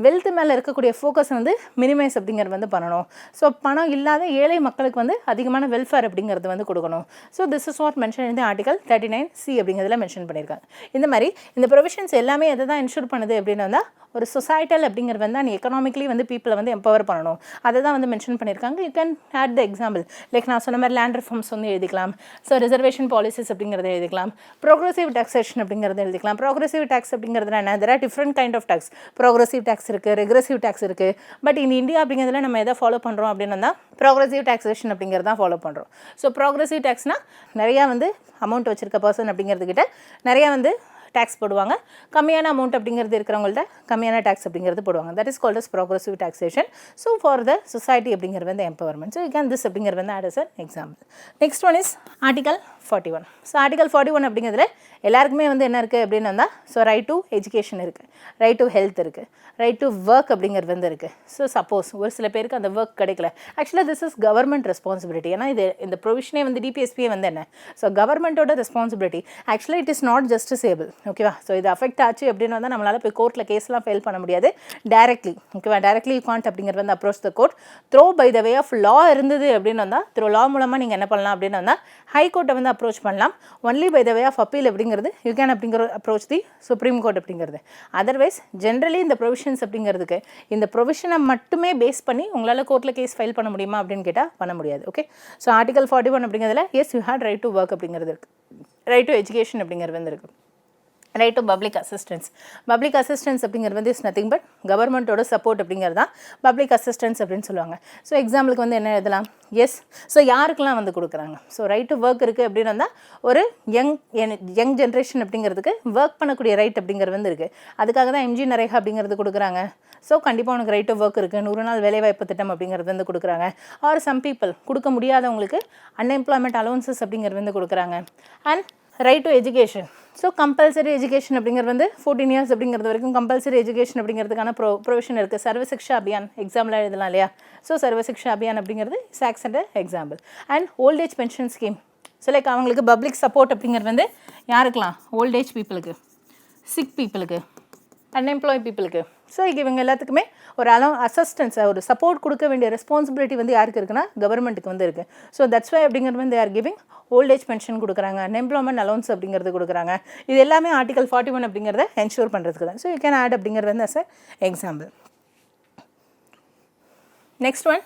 wealth மேலே இருக்கக்கூடிய ஃபோக்கஸ் வந்து மினிமைஸ் அப்படிங்கிறது வந்து பண்ணணும். ஸோ பணம் இல்லாத ஏழை மக்களுக்கு வந்து அதிகமான வெல்ஃபேர் அப்படிங்கிறது வந்து கொடுக்கணும். So this is what mention இந்த ஆர்டிகல் 39C அப்படிங்கிறதுல மென்ஷன் பண்ணியிருக்காங்க. இந்த மாதிரி இந்த ப்ரொவிஷன்ஸ் எல்லாமே எதை தான் இன்ஷூர் பண்ணுது அப்படின்னு வந்தால் ஒரு சொசைட்டல் அப்படிங்கிறது வந்து அந்த எக்கனாமிக்கலி வந்து பீப்புளை வந்து எம்பவர் பண்ணணும். அதை தான் வந்து மென்ஷன் பண்ணியிருக்காங்க. You can add the example like நான் சொன்ன மாதிரி லேண்ட் ரிஃபார்ம்ஸ் வந்து எழுதிக்கலாம். ஸோ ரிசர்வேஷன் பாலிசிஸ் அப்படிங்கிறத எழுதிக்கலாம். ப்ரோக்ரெசிவ் டாக்ஸேஷன் அப்படிங்கிறத எழுதிக்கலாம். ப்ரோக்ரெசிவ் டேக்ஸ் அப்படிங்கிறது என்ன, there are different kind of tax. Progressive tax இருக்குது, ரெக்ரெசிவ் டேக்ஸ் இருக்குது. பட் இந்த இந்தியா அப்படிங்கிறதுல நம்ம எதை ஃபாலோ பண்ணுறோம் அப்படின்னா ப்ரோக்ரெசிவ் டாக்ஸேஷன் அப்படிங்கிறது தான் ஃபாலோ பண்ணுறோம். ஸோ ப்ரோக்ரெசிவ் டேக்ஸ்னால் நிறையா வந்து அமௌண்ட் வச்சுருக்க பர்சன் அப்படிங்கிறதுக்கிட்ட நிறையா வந்து டேக்ஸ் போடுவாங்க. கம்மியான அமௌண்ட் அப்படிங்கிறது இருக்கிறவங்கள்ட்ட கம்மியான டேக்ஸ் அப்படிங்கிறது போடுவாங்க. That is called as progressive taxation. So for the society அப்படிங்கிறது வந்து empowerment. So you can this அப்படிங்கிறது வந்து add as an example. Next one is article 41. So article 41 அப்படிங்கிறதுல எல்லாருக்குமே வந்து என்ன இருக்குது அப்படின்னு வந்தால் ஸோ ரைட் டு எஜுகேஷன் இருக்குது, ரைட் டு ஹெல்த் இருக்குது, ரைட் டு ஒர்க் அப்படிங்கிறது வந்து இருக்குது. ஸோ சப்போஸ் ஒரு சில பேருக்கு அந்த ஒர்க் கிடைக்கல, ஆக்சுவலாக திஸ் இஸ் கவர்மெண்ட் ரெஸ்பான்சிபிலிட்டி. ஏன்னா இது இந்த ப்ரொவிஷனே வந்து DPSP வந்து என்ன, ஸோ கவர்மெண்ட்டோட ரெஸ்பான்சிபிலிட்டி. ஆக்சுவலாக இட் இஸ் நாட் ஜஸ்டிசேபிள். ஓகேவா? ஸோ இது அஃபெக்ட் ஆச்சு அப்படின்னு வந்தால் நம்மளால் போய் கோர்ட்டில் கேஸ்லாம் ஃபைல் பண்ண முடியாது டைரக்ட்லி. ஓகேவா? டைரக்ட்லி யூ காண்ட் அப்படிங்கிறது வந்து approach the court. Through by the way of law இருந்தது அப்படின்னு வந்தால் த்ரோ லா மூலமாக நீங்கள் என்ன பண்ணலாம் அப்படின்னு வந்தால் ஹை கோர்ட்டை வந்து அப்ரோச் பண்ணலாம். Only by the way of appeal அப்படிங்கிறது யூ கேன் அப்படிங்கிற அப்ரோச் தி சுப்ரீம் கோர்ட் அப்படிங்கிறது. அதர்வைஸ் ஜென்ரலி இந்த ப்ரொவிஷன்ஸ் அப்படிங்கிறதுக்கு இந்த ப்ரொவிஷனை மட்டுமே பேஸ் பண்ணி உங்களால் கோர்ட்டில் கேஸ் ஃபைல் பண்ண முடியுமா அப்படின்னு கேட்டால் பண்ண முடியாது. ஓகே, ஸோ ஆர்டிகல் 41 அப்படிங்கிறதுல yes you had right to work அப்படிங்கிறது இருக்குது, ரைட் டு எஜுகேஷன் அப்படிங்கிறது வந்து இருக்குது, right to public assistance. Public assistance அப்படிங்கிறது வந்து இஸ் நத்திங் பட் கவர்மெண்ட்டோட சப்போர்ட் அப்படிங்கிறது தான் பப்ளிக் அசிஸ்டன்ஸ் அப்படின்னு சொல்லுவாங்க. ஸோ எக்ஸாம்பிளுக்கு வந்து என்ன எழுதலாம், எஸ். ஸோ யாருக்கெல்லாம் வந்து கொடுக்குறாங்க, ஸோ ரைட் டு ஒர்க் இருக்குது அப்படின்னு வந்தால் ஒரு யங் ஜென்ரேஷன் அப்படிங்கிறதுக்கு ஒர்க் பண்ணக்கூடிய ரைட் அப்படிங்கிறது வந்து இருக்குது. அதுக்காக தான் MG நரேகா அப்படிங்கிறது கொடுக்குறாங்க. ஸோ கண்டிப்பாக உனக்கு ரைட் டு ஒர்க் இருக்குது, 100 நாள் வேலைவாய்ப்பு திட்டம் அப்படிங்கிறது வந்து கொடுக்குறாங்க. ஆர் சம் பீப்புள் கொடுக்க முடியாதவங்களுக்கு அன்எம்ப்ளாய்மெண்ட் அலோவன்சஸ் அப்படிங்கிறது வந்து கொடுக்குறாங்க. And right to education. So compulsory education அப்படிங்கிறது வந்து 14 இயர்ஸ் அப்படிங்கிறது வரைக்கும் கம்பல்சரி எஜுகேஷன் அப்படிங்கிறதுக்கான ப்ரொவிஷன் இருக்குது. சர்வ சிக்ஷா அபியான் எக்ஸாம்பிளாக எழுதலாம் இல்லையா? ஸோ சர்வ சிக்ஷா அபியான் அப்படிங்கிறது socks and example. And old age pension scheme. So like அவங்களுக்கு பப்ளிக் சப்போர்ட் அப்படிங்கிறது வந்து யாருக்கலாம், ஓல்ட் ஏஜ் பீப்புளுக்கு, சிக் பீப்புளுக்கு, அன்எம்ப்ளாய் பீப்புளுக்கு. ஸோ இவங்க எல்லாத்துக்குமே ஒரு அசிஸ்டன்ஸ், ஒரு சப்போர்ட் கொடுக்க வேண்டிய ரெஸ்பான்சிபிலிட்டி வந்து யாருக்கு இருக்குன்னா கவர்மெண்ட்டுக்கு வந்து இருக்குது. ஸோ தட்ஸ் வை அப்படிங்கிறது வந்து are giving old age pension கொடுக்குறாங்க, அன்எம்ப்ளாய்மெண்ட் அலோன்ஸ் அப்படிங்கிறது கொடுக்குறாங்க. இது எல்லாமே ஆர்டிகல் 41 அப்படிங்கிறத என்ஷூர் பண்ணுறதுக்கு தான். ஸோ யூ கேன் ஆட் அப்படிங்கிறது வந்து as a example. Next one,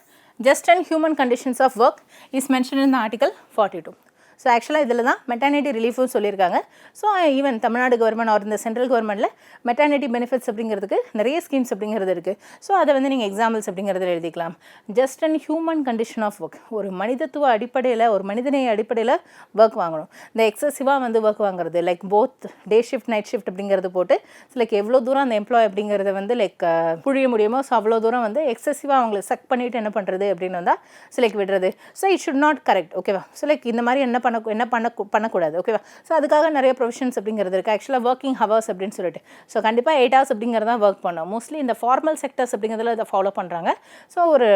just and human conditions of work is mention in article 42. So ஆக்சுவலாக இதில் தான் மெட்டர்னிட்டி ரிலீஃபும் சொல்லியிருக்காங்க. So even Tamil Nadu government or இந்த சென்ட்ரல் கவர்மெண்ட்டில் மெட்டர்னிட்டி பெனிஃபிட்ஸ் அப்படிங்கிறதுக்கு நிறைய ஸ்கீம்ஸ் அப்படிங்கிறது இருக்குது. ஸோ அதை வந்து நீங்கள் எக்ஸாம்பிள்ஸ் அப்படிங்கிறத எழுதிக்கலாம். Just and human condition of work, ஒரு மனிதத்துவ அடிப்படையில், ஒரு மனிதநேய அடிப்படையில் ஒர்க் வாங்கணும். இந்த எக்ஸசிவாக வந்து ஒர்க் வாங்குறது like both day shift night shift அப்படிங்கிறது போட்டு லைக் எவ்வளோ தூரம் அந்த எம்ப்ளாய் அப்படிங்கிறத வந்து லைக் புழிய முடியுமோ ஸோ அவ்வளோ தூரம் வந்து எக்ஸசிவாக அவங்களை சக் பண்ணிவிட்டு என்ன பண்ணுறது அப்படின்னு வந்தால் லைக் விடுறது. So it should not correct. ஓகேவா? ஸோ லைக் இந்த மாதிரி என்ன பண்ணக்கூடாது. ஓகேவா? ஸோ அதுக்காக நிறைய ப்ரொவிஷன்ஸ் அப்படிங்கிறது இருக்குது. ஆக்சுவலாக ஒர்க்கிங் ஹவர்ஸ் அப்படின்னு சொல்லிட்டு ஸோ கண்டிப்பாக 8 hours அப்படிங்கிறது தான் ஒர்க் பண்ணோம். மோஸ்ட்லி இந்த ஃபார்மல் செக்டர்ஸ் அப்படிங்கிறதுல இதை ஃபாலோ பண்ணுறாங்க. ஸோ ஒரு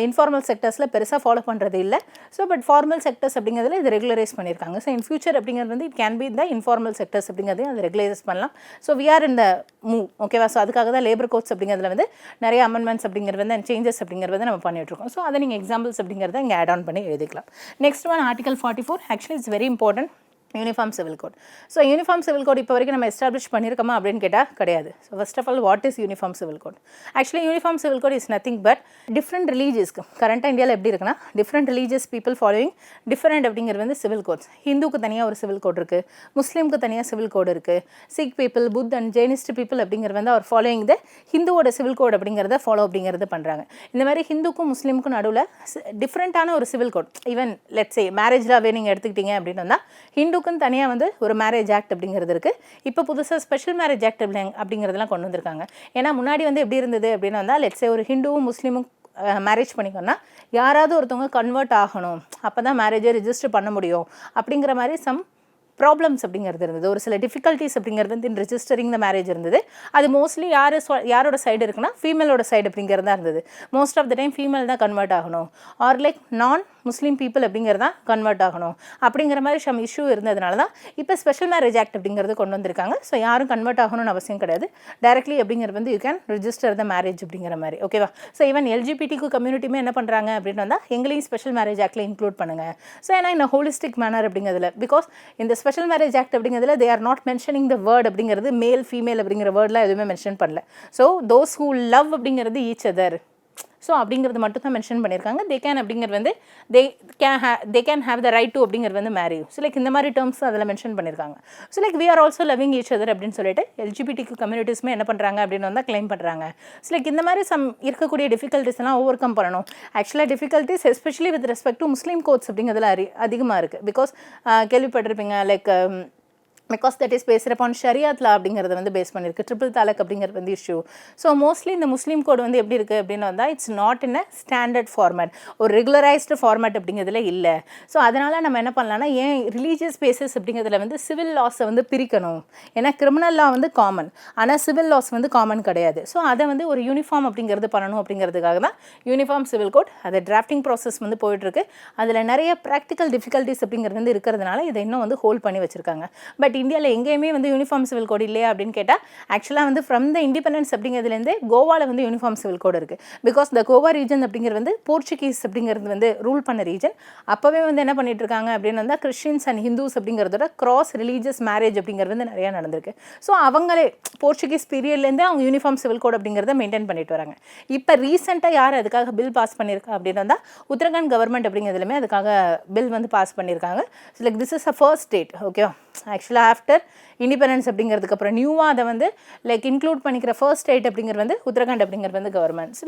இன்ஃபார்மல் செக்டர்ஸில் பெருசாக ஃபாலோ பண்ணுறது இல்லை. ஸோ பட் ஃபார்மல் செக்டர்ஸ் அப்படிங்கிறதுல இது ரெகுலரைஸ் பண்ணியிருக்காங்க. ஸோ இன் ஃபியூச்சர் அப்படிங்கிறது வந்து இட் கேன் பி இந்த இன்ஃபார்மல் செக்டர்ஸ் அப்படிங்கிறதையும் அது ரெகுலரைஸ் பண்ணலாம். ஸோ வி ஆர் இந்த மூவ். ஓகேவா? ஸோ அதுக்காக தான் லேபர் கோட்ஸ் அப்படிங்கிறதுல வந்து நிறைய அமெண்ட்மெண்ட்ஸ் அப்படிங்கிறது வந்து சேஞ்சஸ் அப்படிங்கிறது நம்ம பண்ணிட்டுருக்கோம். ஸோ அதை நீங்கள் எக்ஸாம்பிள்ஸ் அப்படிங்கிறத இங்கே ஆட் ஆன் பண்ணி எழுதிக்கலாம். Next one article 44. Actually it's very important. Uniform civil code. So uniform civil code இப்போ வரைக்கும் நம்ம எஸ்டாப்ளிஷ் பண்ணியிருக்கோமா அப்படின்னு கேட்டால் கிடையாது. So first of all what is uniform civil code? Actually uniform civil code is nothing but different ரிலீஜியஸ்க்கு கரண்ட்டாக இந்தியாவில் எப்படி இருக்குன்னா different religious people following different அப்படிங்கிறது வந்து சிவில் கோட்ஸ். ஹிந்துக்கு தனியாக ஒரு சிவில் கோட் இருக்குது, முஸ்லீமுக்கு தனியாக சிவில் கோட் இருக்குது, சிக் பீப்புள், புத் அண்ட் ஜெயினிஸ்ட் பீப்புள் அப்படிங்கிறது வந்து அவர் ஃபாலோயிங் த ஹிந்துவோட சிவில் கோட் அப்படிங்கிறத ஃபாலோ அப்படிங்கிறது பண்ணுறாங்க. இந்த மாதிரி ஹிந்துக்கும் முஸ்லீமுக்கும் நடுவில் டிஃப்ரெண்ட்டான ஒரு civil code. Even let's say marriage லாவே நீங்கள் எடுத்துக்கிட்டீங்க அப்படின்னு வந்தால் ஹிந்துக்குன்னு தனியாக வந்து ஒரு மேரேஜ் ஆக்ட் அப்படிங்கிறது இருக்குது. இப்போ புதுசாக ஸ்பெஷல் மேரேஜ் ஆக்ட் அப்படிங்கிறதெல்லாம் கொண்டு வந்திருக்காங்க. ஏன்னா முன்னாடி வந்து எப்படி இருந்தது அப்படின்னு வந்தால் லெட்ஸ் சே ஒரு ஹிந்துவும் முஸ்லீமும் மேரேஜ் பண்ணிக்கோன்னா யாராவது ஒருத்தவங்க கன்வெர்ட் ஆகணும், அப்போ தான் மேரேஜை ரிஜிஸ்டர் பண்ண முடியும் அப்படிங்கிற மாதிரி சம் ப்ராப்ளம்ஸ் அப்படிங்கிறது இருந்தது. ஒரு சில டிஃபிகல்ட்டிஸ் அப்படிங்கிறது வந்து இன் ரெஜிஸ்டரிங் த மேரேஜ் இருந்தது. அது மோஸ்ட்லி யாரோட சைடு இருக்குன்னா ஃபீமேலோட சைடு அப்படிங்கிறது தான் இருந்தது. Most of the time female தான் கன்வெர்ட் ஆகணும் ஆர் லைக் நான் முஸ்லீம் பீப்புள் அப்படிங்கிறது தான் கன்வெர்ட் ஆகணும் அப்படிங்கிற மாதிரி சம் இஷ்யூ இருந்ததுனால தான் இப்போ ஸ்பெஷல் மேரேஜ் ஆக்ட் அப்படிங்கிறது கொண்டு வந்திருக்காங்க. ஸோ யாரும் கன்வெர்ட் ஆகணும்னு அவசியம் கிடையாது. டைரக்ட்லி அப்படிங்கிறது வந்து you can register the marriage அப்படிங்கிற மாதிரி. ஓகேவா? ஸோ ஈவன் எல்ஜிபிடிக்கு கம்யூனிட்டியுமே என்ன பண்ணுறாங்க அப்படின்னு வந்தால் எங்களையும் ஸ்பெஷல் மேரேஜ் ஆக்டில் இன்க்ளூட் பண்ணுங்கள். ஸோ ஏன்னா இந்த ஹோலிஸ்டிக் மேனர் அப்படிங்கிறதுல பிகாஸ் இந்த ஸ்பெஷல் மேரேஜ் ஆக்ட் அப்படிங்கிறதுல தே are not mentioning the word அப்படிங்கிறது மேல் ஃபீமேல் அப்படிங்கிற வேர்ட்லாம் எதுவுமே மென்ஷன் பண்ணல. ஸோ தோஸ் ஹூ லவ் அப்படிங்கிறது ஈச் அதர். ஸோ அப்படிங்கிறது மட்டும் தான் மென்ஷன் பண்ணியிருக்காங்க. தே கேன் அப்படிங்கிறது வந்து they can have the right to அப்படிங்கிறது வந்து மேரி. ஸோ லைக் இந்த மாதிரி டேர்ம்ஸ் அதில் மென்ஷன் பண்ணியிருக்காங்க. So like we are also loving each other அப்படின்னு சொல்லிட்டு எல்ஜிபிடிக்கு கம்யூனிட்டிஸ்மே என்ன பண்ணுறாங்க அப்படின்னு வந்தால் கிளைம் பண்ணுறாங்க. ஸோ லைக் இந்த மாதிரி சம் இருக்கக்கூடிய டிஃபிகல்ட்டிஸ் எல்லாம் ஓவர் கம் பண்ணணும். ஆக்சுவலாக difficulties especially with respect to Muslim codes அப்படிங்கிறதுல அதிகமாக இருக்குது. பிகாஸ் கேள்விப்பட்டிருப்பீங்க like because that is based upon ஷரியாத் லா அப்படிங்கிறத வந்து பேஸ் பண்ணியிருக்கு. ட்ரிபிள் தாலக் அப்படிங்கிறது வந்து இஷ்யூ. ஸோ மோஸ்ட்லி இந்த முஸ்லீம் கோட் வந்து எப்படி இருக்குது அப்படின்னு வந்தால் it's not in a standard format, ஒரு ரெகுலரைஸ்டு ஃபார்மேட் அப்படிங்கிறதுல இல்லை. ஸோ அதனால் நம்ம என்ன பண்ணலாம்னா ஏன் ரிலீஜியஸ் பேசஸ் அப்படிங்கிறதுல வந்து சிவில் லாஸை வந்து பிரிக்கணும். ஏன்னா கிரிமினல் லா வந்து காமன், ஆனால் சிவில் லாஸ் வந்து காமன் கிடையாது. ஸோ அதை வந்து ஒரு யூனிஃபார்ம் அப்படிங்கிறது பண்ணணும் அப்படிங்கிறதுக்காக தான் யூனிஃபார்ம் சிவில் கோட் அதை டிராஃப்டிங் ப்ராசஸ் வந்து போயிட்டுருக்கு. அதில் நிறைய ப்ராக்டிக்கல் டிஃபிகல்ட்டிஸ் அப்படிங்கிறது வந்து இருக்கிறதுனால இதை இன்னும் வந்து ஹோல்ட் பண்ணி வச்சுருக்காங்க. பட் இந்தியாவில் எங்கேயுமே வந்து யூனிஃபார்ம் சிவில் கோட் இல்லையா அப்படின்னு கேட்டால் ஆக்சுவலாக வந்து ஃப்ரம் த இண்டிபெண்டன்ஸ் அப்படிங்கிறதுலேருந்து கோவாவில் வந்து யூனிஃபார்ம் சிவில் கோட் இருக்குது. பிகாஸ் த கோவா ரீஜன் அப்படிங்கிறது வந்து போர்ச்சுகீஸ் அப்படிங்கிறது வந்து ரூல் பண்ண ரீஜன். அப்போவே வந்து என்ன பண்ணிட்டு இருக்காங்க அப்படின்னு வந்தால் கிறிஸ்டின்ஸ் அண்ட் ஹிந்துஸ் அப்படிங்கிறதோட கிராஸ் ரிலீஜியஸ் மேரேஜ் அப்படிங்கிறது வந்து நிறையா நடந்திருக்கு. ஸோ அவங்களே போர்ச்சுகீஸ் பீரியட்லேருந்து அவங்க யூனிஃபார்ம் சிவில் கோட் அப்படிங்கிறத மெயின்டைன் பண்ணிட்டு வராங்க. இப்போ ரீசெண்டாக யார் அதுக்காக பில் பாஸ் பண்ணியிருக்கா அப்படின்னு வந்தால் உத்தரகாண்ட் கவர்மெண்ட் அப்படிங்கிறதுலையுமே அதுக்காக பில் வந்து பாஸ் பண்ணியிருக்காங்க. So like this is a first state. ஓகேவா? ஆக்சுவலாக ஆஃப்டர் இண்டிபெண்டன்ஸ் அப்படிங்கிறதுக்கு அப்புறம் நியூவாக அதை வந்து லைக் இன்க்ளூட் பண்ணிக்கிற ஃபர்ஸ்ட் ஸ்டேட் அப்படிங்கிறது வந்து உத்தரகாண்ட் அப்படிங்கிறது வந்து கவர்மெண்ட். ஸோ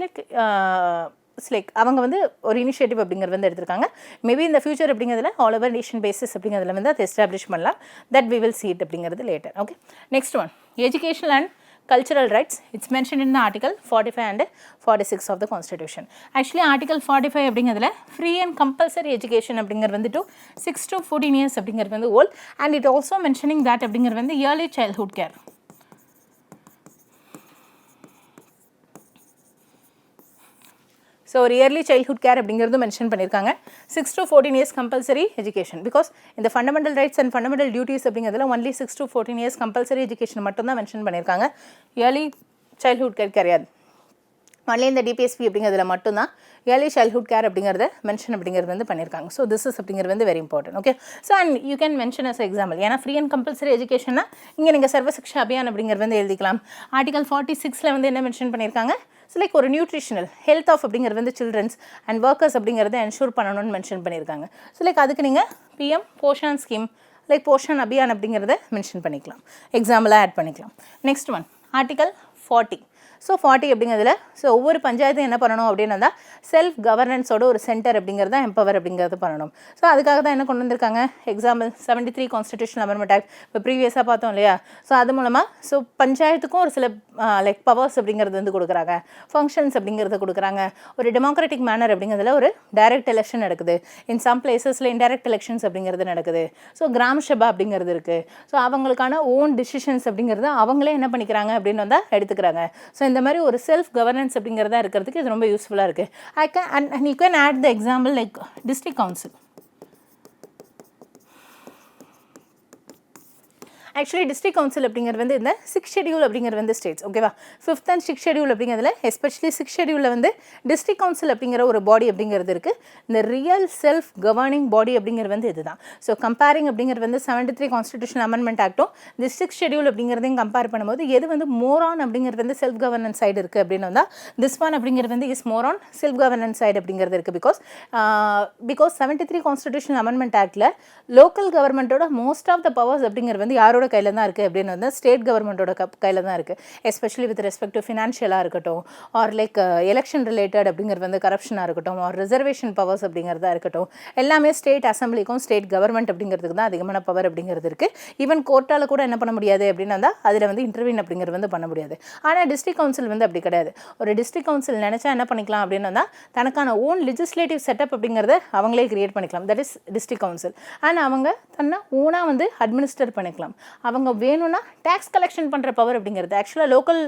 லைக் அவங்க வந்து ஒரு இனிஷியேட்டிவ் அப்படிங்கிறது வந்து எடுத்திருக்காங்க. மேபி இந்த ஃபியூச்சர் அப்படிங்கிறதுல ஆல் ஓவர் நேஷன் பேசிஸ் அப்படிங்கிறதுல வந்து அதை எஸ்டாப்ளிஷ் பண்ணலாம். That we will see it அப்படிங்கிறது later. Okay, next one educational and cultural rights. It's mentioned in the article 45 and 46 of the constitution. Actually article 45 அப்படிங்கிறதுல free and compulsory education அப்படிங்கிறது வந்து 6 to 14 years அப்படிங்கிறது வந்து old, and it also mentioning that அப்படிங்கிறது வந்து early childhood care. So ஒரு early childhood care அப்படிங்கிறது mention பண்ணியிருக்காங்க. 6 to 14 years compulsory education. Because இந்த fundamental rights and fundamental duties அப்படிங்கிறதுல only 6 to 14 years compulsory education மட்டும்தான் மென்ஷன் பண்ணியிருக்காங்க. இயர்லி சைல்ட்ஹுட் கேர் கிடையாது. ஒன்லி இந்த டிபிஎஸ்பி அப்படிங்கிறதுல மட்டும்தான் ஏர்லி சைல்ட்ஹுட் கேர் அப்படிங்கிறத மென்ஷன் அப்படிங்கிறது வந்து பண்ணியிருக்காங்க. ஸோ திஸ் இஸ் அப்படிங்கிறது வந்து very important. Okay, so and you can mention as example. ஏன்னா ஃப்ரீ அண்ட் கம்பல்சரி எஜுகேஷன்னா இங்கே நீங்கள் சர்வ சிக்ஷா அபியான் அப்படிங்கிறது வந்து எழுதிக்கலாம். ஆர்டிகல் 46 வந்து என்ன மென்ஷன் பண்ணியிருக்காங்க? ஸோ லைக் ஒரு நியூட்ரிஷனல் ஹெல்த் ஆஃப் அப்படிங்கிறது வந்து சில்ட்ரன்ஸ் அண்ட் ஒர்க்கர்ஸ் அப்படிங்கிறத என்ஷூர் பண்ணணும்னு மென்ஷன் பண்ணியிருக்காங்க. ஸோ லைக் அதுக்கு நீங்கள் PM Poshan scheme like Poshan Abhiyan அப்படிங்கிறத மென்ஷன் பண்ணிக்கலாம், எக்ஸாம்பிளாக ஆட் பண்ணிக்கலாம். Next one article 40. ஸோ 40 அப்படிங்கிறதுல ஸோ ஒவ்வொரு பஞ்சாயத்தும் என்ன பண்ணணும் அப்படின்னு வந்தால் செல்ஃப் கவர்னன்ஸோட ஒரு சென்டர் அப்படிங்கிறத எம்பவர் அப்படிங்கிறது பண்ணணும். ஸோ அதுக்காக தான் என்ன கொண்டு வந்திருக்காங்க, எக்ஸாம்பிள் 73 கான்ஸ்டிடியூஷன் அமெண்ட்மெண்ட் ஆக்ட் இப்போ ப்ரீவியஸாக பார்த்தோம் இல்லையா. ஸோ அது மூலமாக ஸோ பஞ்சாயத்துக்கும் ஒரு சில லைக் பவர்ஸ் அப்படிங்கிறது வந்து கொடுக்குறாங்க, ஃபங்க்ஷன்ஸ் அப்படிங்கிறது கொடுக்குறாங்க. ஒரு டெமோக்ராட்டிக் மேனர் அப்படிங்கிறதுல ஒரு டைரக்ட் எலெக்ஷன் நடக்குது, இன் சம் பிளேசஸில் இன்டைரக்ட் எலெக்ஷன்ஸ் அப்படிங்கிறது நடக்குது. ஸோ கிராம சபா அப்படிங்கிறது இருக்குது. ஸோ அவங்களுக்கான ஓன் டிசிஷன்ஸ் அப்படிங்கிறது அவங்களே என்ன பண்ணிக்கிறாங்க அப்படின்னு வந்தால் எடுத்துக்கிறாங்க. ஸோ இந்த மாதிரி ஒரு செல்ஃப் கவர்னன்ஸ் அப்படிங்கிறதா இருக்கிறதுக்கு இது ரொம்ப யூஸ்ஃபுல்லாக இருக்குது. and you can add the example like district council. Actually district council அப்படிங்கிறது வந்து இந்த 6th ஷெடியூல் அப்படிங்கிறது வந்து ஸ்டேட்ஸ் ஓகேவா. 5th and 6th ஷெடியூல் அப்படிங்கிறதுல எஸ்பெஷலி 6th ஷெடியூலில் வந்து டிஸ்ட்ரிக்ட் கவுன்சில் அப்படிங்கிற ஒரு பாடி அப்படிங்கிறது இருக்குது. இந்த ரியல் செல்ஃப் கவர்னிங் பாடி அப்படிங்கிறது வந்து இதுதான். ஸோ கம்பேரிங் அப்படிங்கிறது வந்து 73 கான்ஸ்டிடியூஷன் அமெண்ட்மெண்ட் ஆக்டும் இந்த 6th ஷெடியூல் அப்படிங்கிறதையும் கம்பேர் பண்ணும்போது எது வந்து மோர் ஆன் அப்படிங்கிறது வந்து செல்ஃப் கவர்னன்ஸ் சைடு இருக்குது அப்படின்னு வந்தால் திஸ் ஒன் அப்படிங்கிறது வந்து is more on self governance side அப்படிங்கிறது இருக்குது. பிகாஸ் 73 கான்ஸ்டிடியூஷன் அமெண்ட்மெண்ட் ஆக்டில் லோக்கல் கவர்மெண்ட்டோட மோஸ்ட் ஆஃப் த பவர்ஸ் அப்படிங்கிறது வந்து யாரோட கையில் தான் இருக்குது அப்படின்னு வந்து ஸ்டேட் கவர்மெண்ட்டோட கையில் தான் இருக்குது. எஸ்பெஷலி வித் ரெஸ்பெக்ட் டு ஃபினான்ஷியலாக இருக்கட்டும், ஆர் லைக் எலெக்ஷன் ரிலேட்டட் அப்படிங்கிறது வந்து கரப்ஷனாக இருக்கட்டும், ஆர் ரிசர்வேஷன் பவர்ஸ் அப்படிங்கிறதா இருக்கட்டும், எல்லாமே ஸ்டேட் அசம்பிளிக்கும் ஸ்டேட் கவர்மெண்ட் அப்படிங்கிறதுக்கு தான் அதிகமான பவர் அப்படிங்கிறது இருக்குது. ஈவன் கோர்ட்டால் கூட என்ன பண்ண முடியாது அப்படின்னு வந்தால் அதில் வந்து இன்டர்வியூன் அப்படிங்கிறது வந்து பண்ண முடியாது. ஆனால் டிஸ்ட்ரிக்ட் கவுன்சில் வந்து அப்படி கிடையாது. ஒரு டிஸ்ட்ரிக்ட் கவுன்சில் நினச்சா என்ன பண்ணிக்கலாம் அப்படின்னு வந்தால் தனக்கான ஓன் லெஜிஸ்லேட்டிவ் செட்டப் அப்படிங்கிறத அவங்களே கிரியேட் பண்ணிக்கலாம். That is district council. And அவங்க தன்னை ஓனாக வந்து அட்மினிஸ்டர் பண்ணிக்கலாம். அவங்க வேணும்னா டேக்ஸ் கலெக்ஷன் பண்ணுற பவர் அப்படிங்கிறது ஆக்சுவலாக லோக்கல்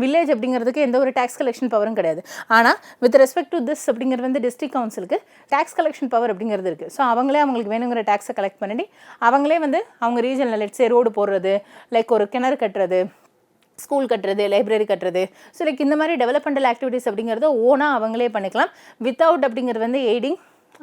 வில்லேஜ் அப்படிங்கிறதுக்கு எந்த ஒரு டேக்ஸ் கலெக்ஷன் பவரும் கிடையாது. ஆனால் வித் ரெஸ்பெக்ட் டு திஸ் அப்படிங்கிறது வந்து டிஸ்ட்ரிக்ட் கவுன்சிலுக்கு டேக்ஸ் கலெக்ஷன் பவர் அப்படிங்கிறது இருக்குது. ஸோ அவங்களே அவங்களுக்கு வேணுங்கிற டேக்ஸை கலெக்ட் பண்ணி அவங்களே வந்து அவங்க ரீஜனில் லெட்ஸே ரோடு போடுறது, லைக் ஒரு கிணறு கட்டுறது, ஸ்கூல் கட்டுறது, லைப்ரரி கட்டுறது, ஸோ லைக் இந்த மாதிரி டெவலப்மெண்டல் ஆக்டிவிட்டீஸ் அப்படிங்கிறத ஓனாக அவங்களே பண்ணிக்கலாம். வித்தவுட் அப்படிங்கிறது வந்து எய்டிங்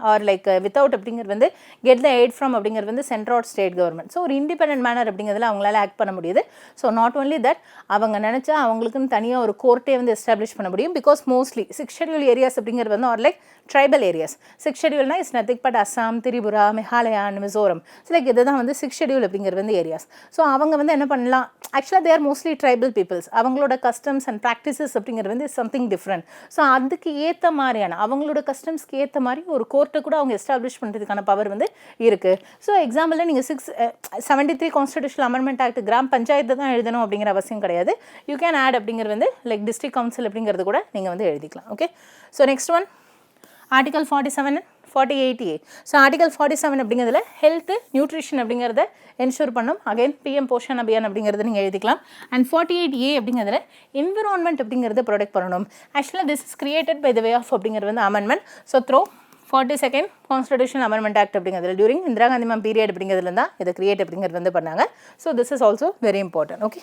ஆர் லைக் வித்தவுட் அப்படிங்கிறது வந்து கெட் த எய்ட் ஃப்ரம் அப்படிங்கிறது வந்து central or state government. So ஒரு இண்டிபெண்டன்ட் மேனர் அப்படிங்கிறதுல அவங்களால ஆக்ட் பண்ண முடியுது. ஸோ நாட் ஒன்லி தட், அவங்க நினச்சா அவங்களுக்குன்னு தனியாக ஒரு கோர்ட்டே வந்து எஸ்டாப்ளிஷ் பண்ண முடியும். Because mostly 6th schedule areas அப்படிங்கிறது வந்து or like tribal areas. 6th ஷெடியூல்னா is nothing but Assam, Tripura, Meghalaya and Mizoram. So like இதுதான் வந்து 6th ஷெடியூல் அப்படிங்கிறது வந்து ஏரியாஸ். ஸோ அவங்க வந்து என்ன பண்ணலாம், ஆக்சுவலாக தேர் மோஸ்ட்லி ட்ரைபல் பீப்புள்ஸ். அவங்களோட கஸ்டம்ஸ் அண்ட் ப்ராக்டிசஸ் அப்படிங்கிறது வந்து சம்திங் டிஃப்ரெண்ட். ஸோ அதுக்கு ஏற்ற மாதிரியான அவங்களோட கஸ்டம்ஸ்க்கு ஏற்ற மாதிரி ஒரு கோர்ட்டை கூட அவங்க எஸ்டாப்ளிஷ் பண்ணுறதுக்கான பவர் வந்து இருக்குது. ஸோ எக்ஸாம்பிளில் நீங்கள் 73 constitution amendment act gram panchayat தான் எழுதணும் அப்படிங்கிற அவசியம் கிடையாது. யூ கேன் ஆட் அப்படிங்கிறது வந்து லைக் டிஸ்ட்ரிக்ட் கவுன்சில் அப்படிங்கிறது கூட நீங்கள் வந்து எழுதிக்கலாம். Okay, so next one article 47 48A. So article 47 அப்படிங்கிறதுல ஹெல்த்து நியூட்ரிஷன் அப்படிங்கிறத என்ஷூர் பண்ணும். அகைன் பிஎம் போஷன் அபியான் அப்படிங்கிறத நீங்கள் எழுதிக்கலாம். அண்ட் 48A அப்படிங்கிறதுல என்விரான்மெண்ட் அப்படிங்கிறத ப்ரொடெக்ட் பண்ணணும். ஆக்சுவலாக this is created by the way of அப்படிங்கிறது வந்து amendment. So through 42nd constitution amendment act அப்படிங்கிறதுல during Indira Gandhi ma'am period அப்படிங்கிறதுல தான் இதை கிரியேட் அப்படிங்கிறது வந்து பண்ணாங்க. So this is also very important. Okay,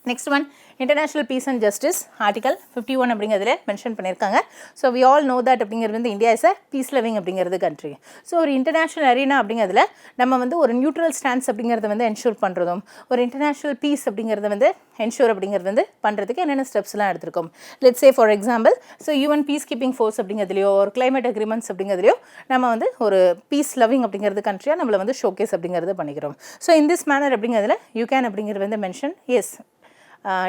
next one international peace and justice article 51 அப்படிங்கிறதுல மென்ஷன் பண்ணியிருக்காங்க. So we all know that அப்படிங்கிறது வந்து India is a peace loving அப்படிங்கிறது கண்ட்ரி. ஸோ ஒரு இன்டர்நேஷ்னல் அரீனா அப்படிங்கிறதுல நம்ம வந்து ஒரு நியூட்ரல் ஸ்டாண்ட்ஸ் அப்படிங்கிறத வந்து என்ஷூர் பண்ணுறதும், ஒரு இன்டர்நேஷ்னல் பீஸ் அப்படிங்கிறத வந்து என்ஷூர் அப்படிங்கிறது வந்து பண்ணுறதுக்கு என்னென்ன ஸ்டெப்ஸ்லாம் எடுத்திருக்கோம். Let's say for example, so UN peace keeping force அப்படிங்கிறதுலையோ ஒரு கிளைமேட் அக்ரிமெண்ட்ஸ் அப்படிங்கிறதுலையோ நம்ம வந்து ஒரு பீஸ் லவிங் அப்படிங்கிறது கண்ட்ரியாக நம்மளை வந்து ஷோகேஸ் அப்படிங்கிறது பண்ணிக்கிறோம். ஸோ இன் திஸ் மேனர் அப்படிங்கிறதுல யூ கேன் அப்படிங்கிறது வந்து மென்ஷன் எஸ்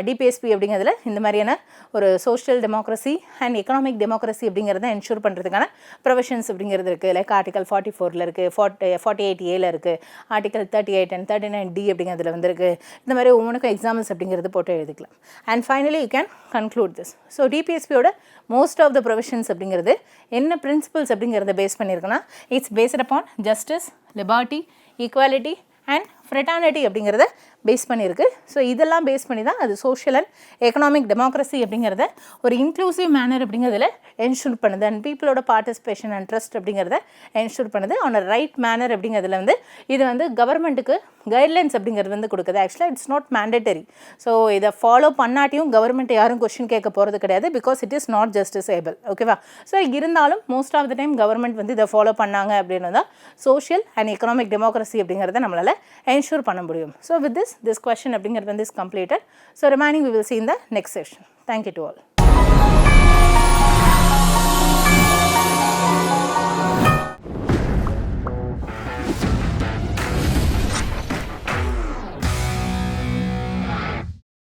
டிபிஎஸ்பி அப்படிங்கிறதுல இந்த மாதிரியான ஒரு social democracy and economic democracy அப்படிங்கிறத என்ஷூர் பண்ணுறதுக்கான ப்ரொவிஷன்ஸ் அப்படிங்கிறது இருக்குது. லைக் ஆர்டிகல் 44 இருக்குது, 48A இருக்குது, ஆர்டிகல் 38 and 39D அப்படிங்கிறதுல வந்துருக்கு. இந்த மாதிரி ஒவ்வொன்றுக்கும் எக்ஸாம்பிள்ஸ் அப்படிங்கிறது போட்டு எழுதிக்கலாம். And finally you can conclude this. So டிபிஎஸ்பியோட மோஸ்ட் ஆஃப் த ப்ரொவிஷன்ஸ் அப்படிங்கிறது என்ன பிரின்சிபல்ஸ் அப்படிங்கிறத பேஸ் பண்ணியிருக்குன்னா it's based upon justice, liberty, equality and fraternity அப்படிங்கிறத பேஸ் பண்ணியிருக்கு. ஸோ இதெல்லாம் பேஸ் பண்ணி தான் அது சோஷியல் அண்ட் எக்கனாமிக் டெமோக்ரஸி அப்படிங்கிறத ஒரு இன்க்ளூசிவ் மேனர் அப்படிங்கிறதுல என்ஷூர் பண்ணுது. அண்ட் பீப்புளோட பார்ட்டிசிபேஷன் அண்ட் ட்ரஸ்ட் அப்படிங்கிறத என்ஷூர் பண்ணுது ஆன் அ ரைட் மேனர் அப்படிங்கிறதுல வந்து இது வந்து கவர்மெண்ட்டுக்கு கைட்லைன்ஸ் அப்படிங்கிறது வந்து கொடுக்குது. ஆக்சுவலாக இட்ஸ் நாட் மேண்டேட்டரி. ஸோ இதை ஃபாலோ பண்ணாட்டியும் கவர்மெண்ட் யாரும் கொஸ்டின் கேட்க போகிறது கிடையாது. Because it is not justiciable. ஓகேவா? ஸோ இருந்தாலும் most of the time government வந்து இதை ஃபாலோ பண்ணாங்க அப்படின்னு தான் சோஷியல் அண்ட் எக்கனாமிக் டெமோக்ரஸி அப்படிங்கிறத நம்மளால் என்ஷூர் பண்ண முடியும். ஸோ வித் this question அப்படிங்கிறது வந்து is completed. So remaining we will see in the next session. Thank you to all.